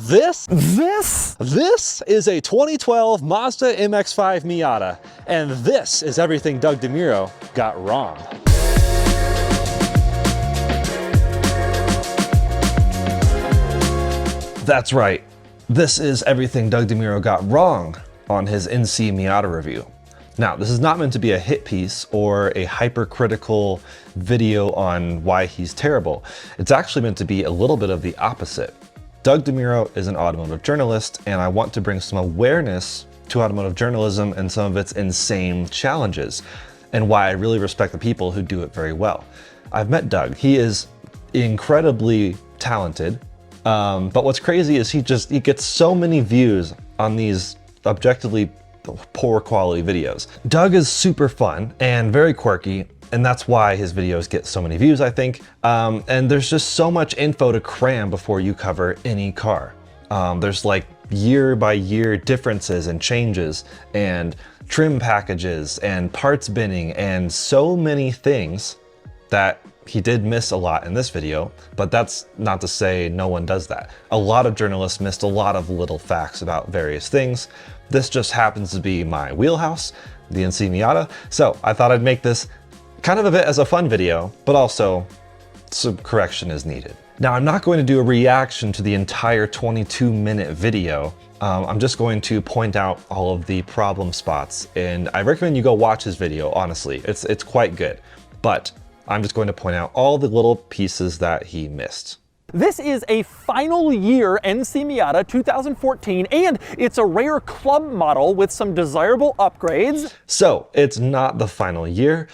This is a 2012 Mazda MX-5 Miata, and this is everything Doug DeMuro got wrong. That's right. This is everything Doug DeMuro got wrong on his NC Miata review. Now, this is not meant to be a hit piece or a hypercritical video on why he's terrible. It's actually meant to be a little bit of the opposite. Doug DeMuro is an automotive journalist, and I want to bring some awareness to automotive journalism and some of its insane challenges, and why I really respect the people who do it very well. I've met Doug. He is incredibly talented, but what's crazy is he gets so many views on these objectively poor quality videos. Doug is super fun and very quirky, and that's why his videos get so many views, I think. And there's just so much info to cram before you cover any car. There's like year by year differences and changes and trim packages and parts binning and so many things that he did miss a lot in this video, but that's not to say no one does that. A lot of journalists missed a lot of little facts about various things. This just happens to be my wheelhouse, the NC Miata. So I thought I'd make this kind of a bit as a fun video, but also some correction is needed. Now, I'm not going to do a reaction to the entire 22-minute video. I'm just going to point out all of the problem spots, and I recommend you go watch his video, honestly. It's quite good, but I'm just going to point out all the little pieces that he missed. This is a final year NC Miata 2014, and it's a rare club model with some desirable upgrades. So it's not the final year.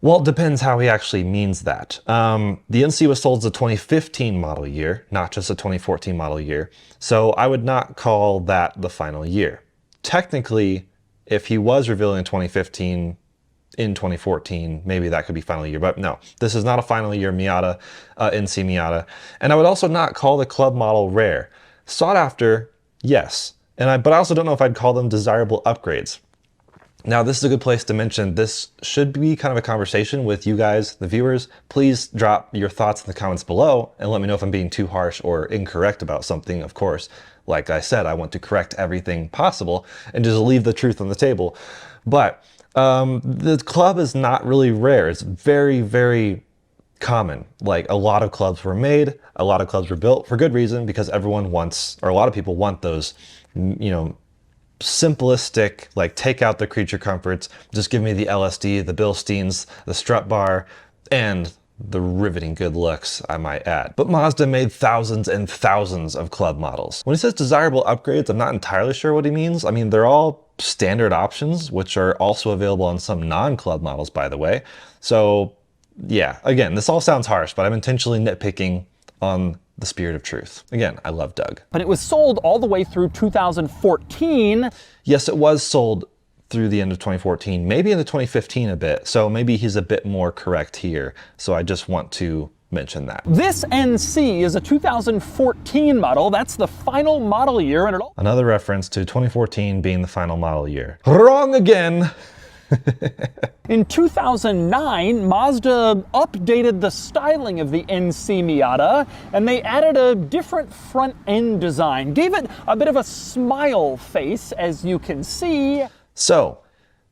Well, it depends how he actually means that. The NC was sold as a 2015 model year, not just a 2014 model year. So I would not call that the final year. Technically, if he was revealing 2015 in 2014, maybe that could be final year, but no, this is not a final year Miata, NC Miata. And I would also not call the club model rare. Sought after, yes. But I also don't know if I'd call them desirable upgrades. Now, this is a good place to mention this should be kind of a conversation with you guys, the viewers. Please drop your thoughts in the comments below and let me know if I'm being too harsh or incorrect about something. Of course, like I said, I want to correct everything possible and just leave the truth on the table. But the club is not really rare. It's very, very common. Like, a lot of clubs were made, a lot of clubs were built for good reason, because everyone wants, or a lot of people want those, you know, simplistic, like, take out the creature comforts, just give me the LSD, the Bilsteins, the strut bar, and the riveting good looks, I might add. But Mazda made thousands and thousands of club models. When he says desirable upgrades, I'm not entirely sure what he means. I mean, they're all standard options, which are also available on some non-club models, by the way. So yeah, again, this all sounds harsh, but I'm intentionally nitpicking on the spirit of truth. Again, I love Doug. But it was sold all the way through 2014. Yes, it was sold through the end of 2014, maybe into 2015 a bit. So maybe he's a bit more correct here. So I just want to mention that. This NC is a 2014 model. That's the final model year. And another reference to 2014 being the final model year. Wrong again. In 2009, Mazda updated the styling of the NC Miata, and they added a different front end design. Gave it a bit of a smile face, as you can see. So,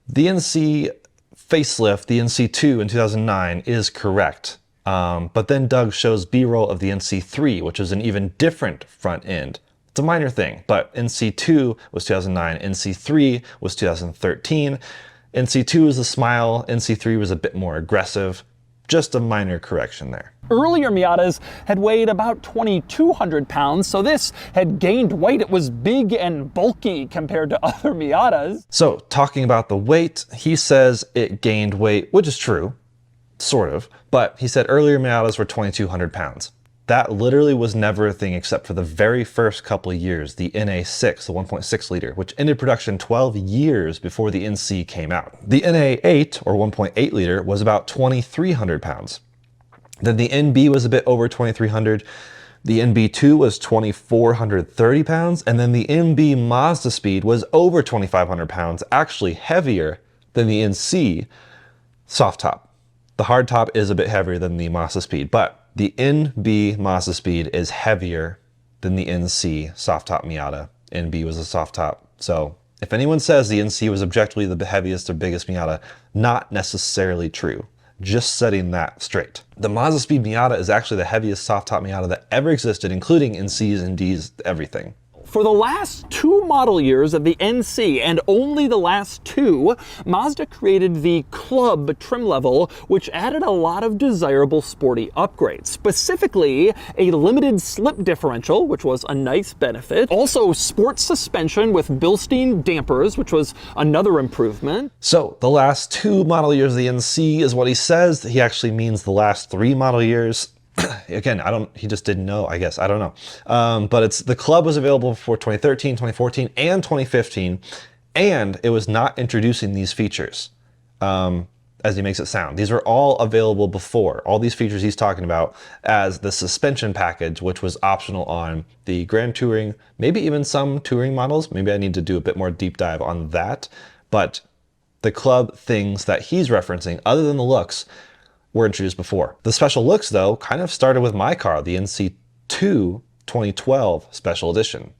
the NC facelift, the NC2 in 2009 is correct. But then Doug shows B-roll of the NC3, which is an even different front end. It's a minor thing, but NC2 was 2009, NC3 was 2013. NC2 was the smile, NC3 was a bit more aggressive. Just a minor correction there. Earlier Miatas had weighed about 2,200 pounds, so this had gained weight. It was big and bulky compared to other Miatas. So, talking about the weight, he says it gained weight, which is true, sort of, but he said earlier Miatas were 2,200 pounds. That literally was never a thing except for the very first couple of years, the NA6, the 1.6 liter, which ended production 12 years before the NC came out. The NA8, or 1.8 liter, was about 2,300 pounds. Then the NB was a bit over 2,300. The NB2 was 2,430 pounds, and then the NB Mazda Speed was over 2,500 pounds, actually heavier than the NC soft top. The hard top is a bit heavier than the Mazda Speed, but the NB Mazda Speed is heavier than the NC soft top Miata. NB was a soft top. So if anyone says the NC was objectively the heaviest or biggest Miata, not necessarily true. Just setting that straight. The Mazda Speed Miata is actually the heaviest soft top Miata that ever existed, including NCs and Ds, everything. For the last 2 model years of the NC, and only the last 2, Mazda created the Club trim level, which added a lot of desirable sporty upgrades. Specifically, a limited slip differential, which was a nice benefit. Also, sports suspension with Bilstein dampers, which was another improvement. So, the last 2 model years of the NC is what he says. He actually means the last 3 model years. Again, he just didn't know, I guess, I don't know. But the Club was available for 2013, 2014, and 2015, and it was not introducing these features, as he makes it sound. These were all available before. All these features he's talking about as the suspension package, which was optional on the Grand Touring, maybe even some Touring models. Maybe I need to do a bit more deep dive on that. But the Club things that he's referencing, other than the looks, were introduced before. The special looks, though, kind of started with my car, the NC2 2012 Special Edition.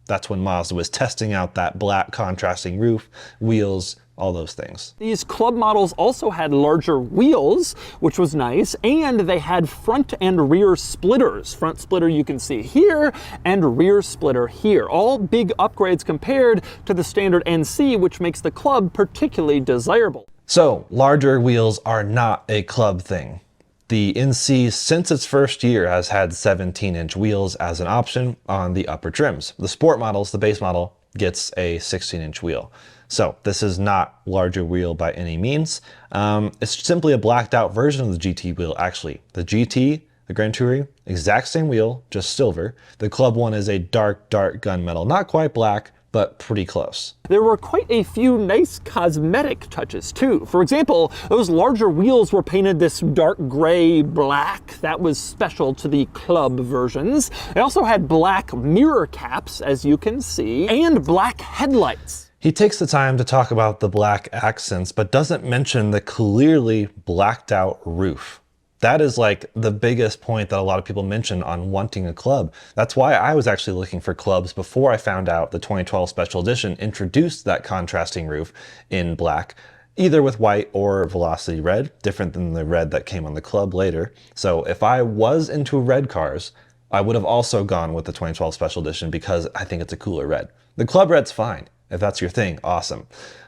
That's when Mazda was testing out that black contrasting roof, wheels, all those things. These Club models also had larger wheels, which was nice, and they had front and rear splitters. Front splitter you can see here, and rear splitter here. All big upgrades compared to the standard NC, which makes the Club particularly desirable. So, larger wheels are not a Club thing. The NC, since its first year, has had 17-inch wheels as an option on the upper trims. The Sport models, the base model, gets a 16-inch wheel. So, this is not larger wheel by any means. It's simply a blacked out version of the GT wheel, actually. The GT, the Grand Touring, exact same wheel, just silver. The Club one is a dark gunmetal, not quite black, but pretty close. There were quite a few nice cosmetic touches too. For example, those larger wheels were painted this dark gray black. That was special to the Club versions. They also had black mirror caps, as you can see, and black headlights. He takes the time to talk about the black accents, but doesn't mention the clearly blacked out roof. That is like the biggest point that a lot of people mention on wanting a Club. That's why I was actually looking for Clubs before I found out the 2012 Special Edition introduced that contrasting roof in black, either with white or Velocity red, different than the red that came on the Club later. So if I was into red cars, I would have also gone with the 2012 Special Edition because I think it's a cooler red. The Club red's fine. If that's your thing, awesome.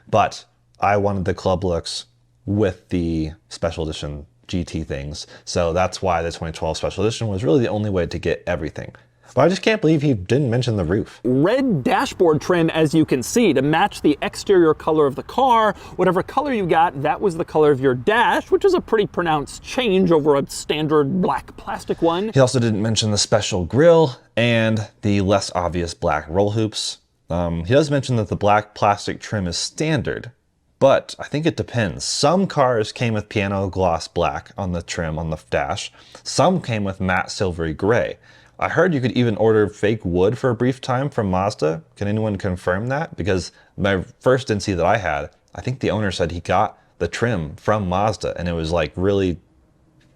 But I wanted the Club looks with the Special Edition GT things. So that's why the 2012 Special Edition was really the only way to get everything. But I just can't believe he didn't mention the roof. Red dashboard trim, as you can see, to match the exterior color of the car. Whatever color you got, that was the color of your dash, which is a pretty pronounced change over a standard black plastic one. He also didn't mention the special grille and the less obvious black roll hoops. He does mention that the black plastic trim is standard, but I think it depends. Some cars came with piano gloss black on the trim on the dash. Some came with matte silvery gray. I heard you could even order fake wood for a brief time from Mazda. Can anyone confirm that? Because my first NC that I had, I think the owner said he got the trim from Mazda and it was like really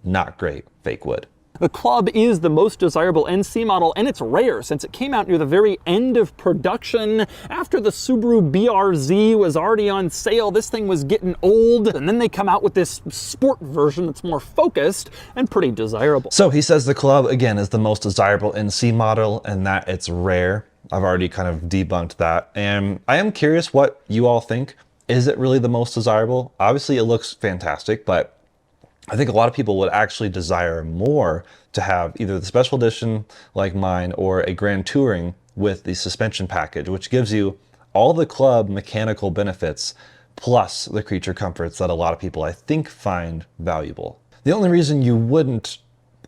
not great fake wood. The Club is the most desirable NC model, and it's rare since it came out near the very end of production. After the Subaru BRZ was already on sale, this thing was getting old, and then they come out with this sport version that's more focused and pretty desirable. So he says the Club, again, is the most desirable NC model and that it's rare. I've already kind of debunked that. And I am curious what you all think. Is it really the most desirable? Obviously, it looks fantastic, but I think a lot of people would actually desire more to have either the Special Edition like mine or a Grand Touring with the suspension package, which gives you all the Club mechanical benefits plus the creature comforts that a lot of people I think find valuable. The only reason you wouldn't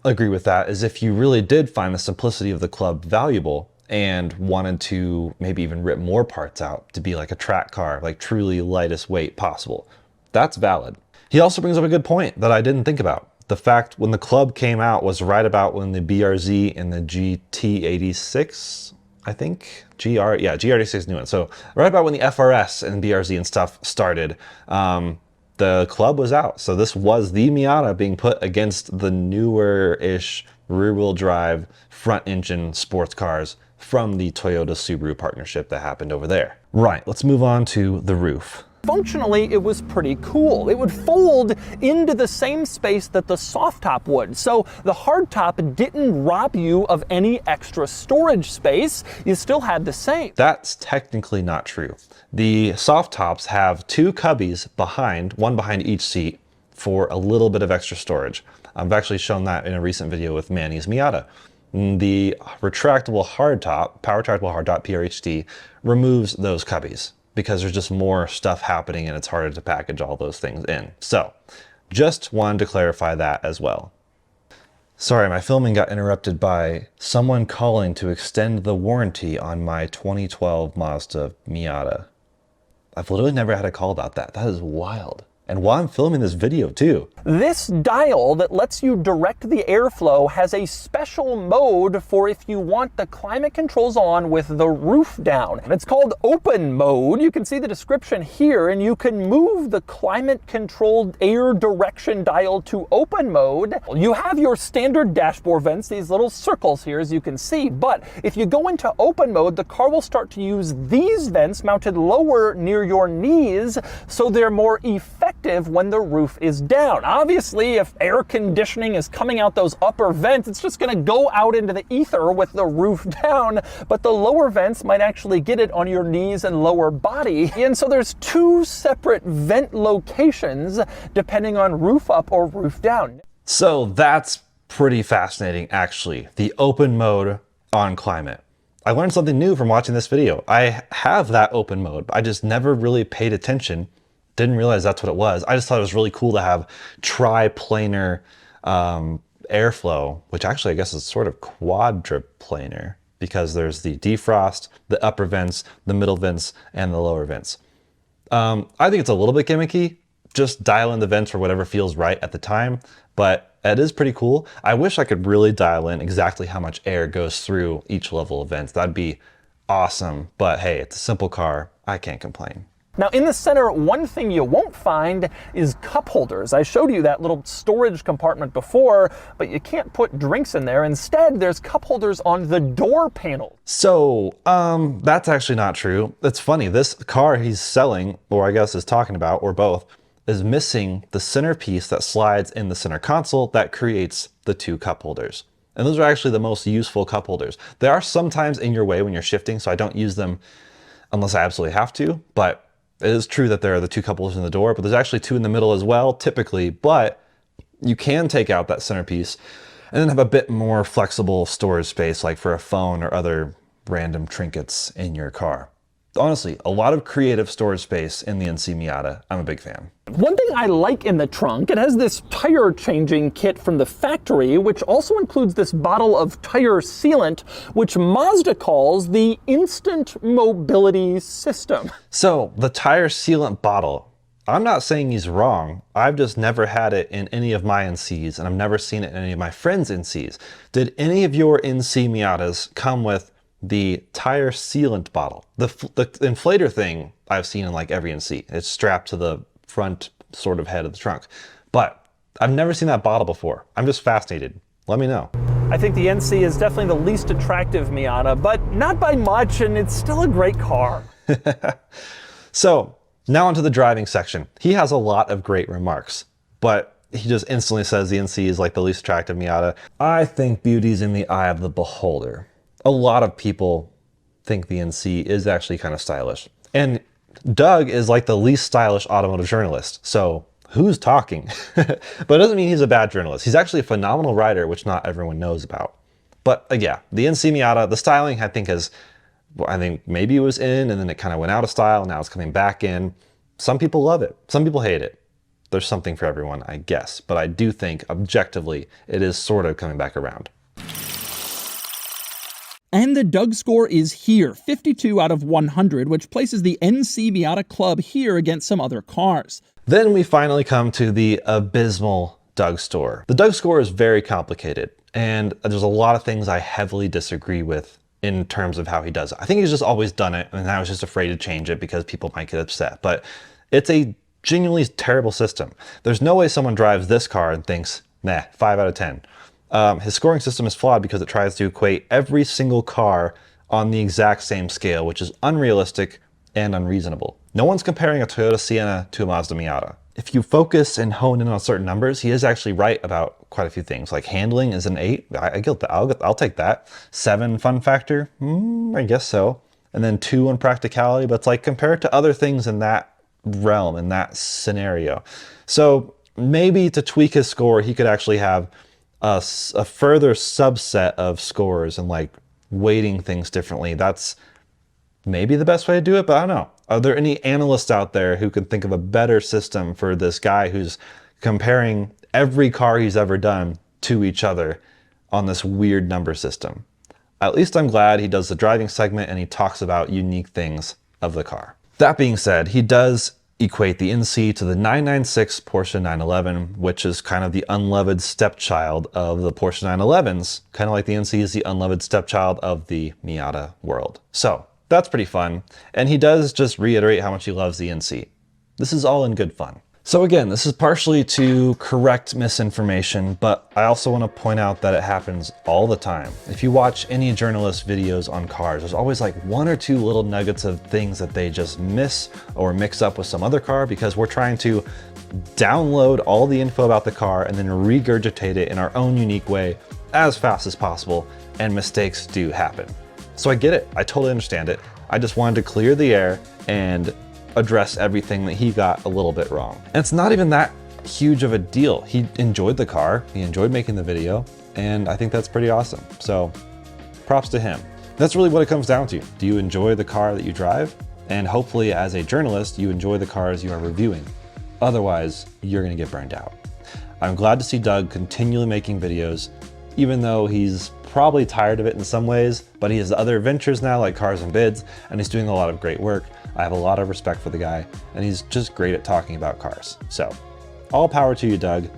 agree with that is if you really did find the simplicity of the Club valuable and wanted to maybe even rip more parts out to be like a track car, like truly lightest weight possible. That's valid. He also brings up a good point that I didn't think about. The fact when the Club came out was right about when the BRZ and the GT86, I think, GR86 new one. So right about when the FRS and BRZ and stuff started, the Club was out. So this was the Miata being put against the newer-ish rear-wheel drive, front-engine sports cars from the Toyota-Subaru partnership that happened over there. Right, let's move on to the roof. Functionally, it was pretty cool. It would fold into the same space that the soft top would. So the hard top didn't rob you of any extra storage space. You still had the same. That's technically not true. The soft tops have two cubbies behind, one behind each seat, for a little bit of extra storage. I've actually shown that in a recent video with NC Miata. The retractable hardtop, power retractable hardtop PRHD, removes those cubbies because there's just more stuff happening and it's harder to package all those things in. So just wanted to clarify that as well. Sorry, my filming got interrupted by someone calling to extend the warranty on my 2012 Mazda Miata. I've literally never had a call about that. That is wild. And while I'm filming this video too. This dial that lets you direct the airflow has a special mode for if you want the climate controls on with the roof down. It's called open mode. You can see the description here, and you can move the climate controlled air direction dial to open mode. You have your standard dashboard vents, these little circles here as you can see, but if you go into open mode, the car will start to use these vents mounted lower near your knees so they're more effective when the roof is down. Obviously, if air conditioning is coming out those upper vents, it's just gonna go out into the ether with the roof down, but the lower vents might actually get it on your knees and lower body. And so there's two separate vent locations depending on roof up or roof down. So that's pretty fascinating, actually, the open mode on climate. I learned something new from watching this video. I have that open mode, but I just never really paid attention. Didn't realize that's what it was. I just thought it was really cool to have triplanar airflow, which actually I guess is sort of quadruplanar because there's the defrost, the upper vents, the middle vents, and the lower vents. I think it's a little bit gimmicky. Just dial in the vents for whatever feels right at the time, but it is pretty cool. I wish I could really dial in exactly how much air goes through each level of vents. That'd be awesome, but hey, it's a simple car. I can't complain. Now in the center, one thing you won't find is cup holders. I showed you that little storage compartment before, but you can't put drinks in there. Instead, there's cup holders on the door panel. So, that's actually not true. It's funny, this car he's selling, or I guess is talking about, or both, is missing the centerpiece that slides in the center console that creates the two cup holders. And those are actually the most useful cup holders. They are sometimes in your way when you're shifting, so I don't use them unless I absolutely have to, but it is true that there are the two cup holders in the door, but there's actually two in the middle as well, typically, but you can take out that centerpiece and then have a bit more flexible storage space, like for a phone or other random trinkets in your car. Honestly, a lot of creative storage space in the NC Miata. I'm a big fan. One thing I like in the trunk, it has this tire changing kit from the factory, which also includes this bottle of tire sealant, which Mazda calls the Instant Mobility System. So the tire sealant bottle, I'm not saying he's wrong. I've just never had it in any of my NCs, and I've never seen it in any of my friends' NCs. Did any of your NC Miatas come with the tire sealant bottle? The inflator thing I've seen in like every NC. It's strapped to the front sort of head of the trunk. But I've never seen that bottle before. I'm just fascinated. Let me know. I think the NC is definitely the least attractive Miata, but not by much, and it's still a great car. So now onto the driving section. He has a lot of great remarks, but he just instantly says the NC is like the least attractive Miata. I think beauty's in the eye of the beholder. A lot of people think the NC is actually kind of stylish. And Doug is like the least stylish automotive journalist. So who's talking? But it doesn't mean he's a bad journalist. He's actually a phenomenal writer, which not everyone knows about. But yeah, the NC Miata, the styling I think maybe it was in and then it kind of went out of style. Now it's coming back in. Some people love it. Some people hate it. There's something for everyone, I guess. But I do think objectively it is sort of coming back around. And the Doug score is here, 52 out of 100, which places the NC Miata Club here against some other cars. Then we finally come to the abysmal Doug score. The Doug score is very complicated, and there's a lot of things I heavily disagree with in terms of how he does it. I think he's just always done it, and I was just afraid to change it because people might get upset. But it's a genuinely terrible system. There's no way someone drives this car and thinks, nah, 5 out of 10. his scoring system is flawed because it tries to equate every single car on the exact same scale, which is unrealistic and unreasonable. No one's comparing a Toyota Sienna to a Mazda Miata. If you focus and hone in on certain numbers, he is actually right about quite a few things. Like handling is an 8. I get that. I'll take that. 7 fun factor. I guess so. And then 2 on practicality. But it's like compared to other things in that realm, in that scenario. So maybe to tweak his score, he could actually have a further subset of scores and like weighting things differently. That's maybe the best way to do it, but I don't know. Are there any analysts out there who can think of a better system for this guy who's comparing every car he's ever done to each other on this weird number system? At least I'm glad he does the driving segment and he talks about unique things of the car. That being said, he does equate the NC to the 996 Porsche 911, which is kind of the unloved stepchild of the Porsche 911s, kind of like the NC is the unloved stepchild of the Miata world. So that's pretty fun. And he does just reiterate how much he loves the NC. This is all in good fun. So again, this is partially to correct misinformation, but I also want to point out that it happens all the time. If you watch any journalist videos on cars, there's always like 1 or 2 little nuggets of things that they just miss or mix up with some other car because we're trying to download all the info about the car and then regurgitate it in our own unique way as fast as possible, and mistakes do happen. So I get it, I totally understand it. I just wanted to clear the air and address everything that he got a little bit wrong. And it's not even that huge of a deal. He enjoyed the car, he enjoyed making the video, and I think that's pretty awesome. So props to him. That's really what it comes down to. Do you enjoy the car that you drive? And hopefully as a journalist, you enjoy the cars you are reviewing. Otherwise, you're gonna get burned out. I'm glad to see Doug continually making videos, even though he's probably tired of it in some ways, but he has other ventures now like Cars and Bids, and he's doing a lot of great work. I have a lot of respect for the guy, and he's just great at talking about cars. So all power to you, Doug.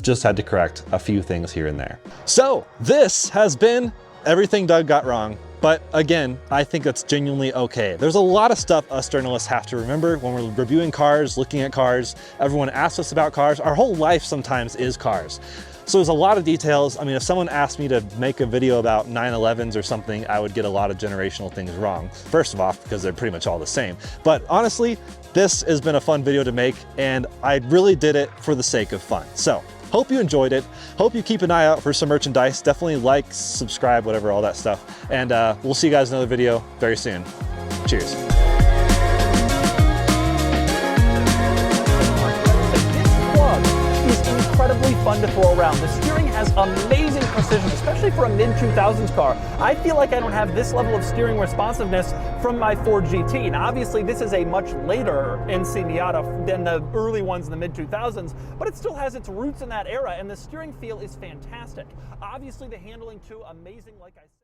Just had to correct a few things here and there. So this has been everything Doug got wrong. But again, I think that's genuinely okay. There's a lot of stuff us journalists have to remember when we're reviewing cars, looking at cars. Everyone asks us about cars. Our whole life sometimes is cars. So there's a lot of details. I mean, if someone asked me to make a video about 911s or something, I would get a lot of generational things wrong. First of all, because they're pretty much all the same. But honestly, this has been a fun video to make, and I really did it for the sake of fun. So hope you enjoyed it. Hope you keep an eye out for some merchandise. Definitely like, subscribe, whatever, all that stuff. And we'll see you guys in another video very soon. Cheers. Incredibly fun to throw around. The steering has amazing precision, especially for a mid-2000s car. I feel like I don't have this level of steering responsiveness from my Ford GT. Now, obviously, this is a much later NC Miata than the early ones in the mid-2000s, but it still has its roots in that era, and the steering feel is fantastic. Obviously, the handling too, amazing, like I said.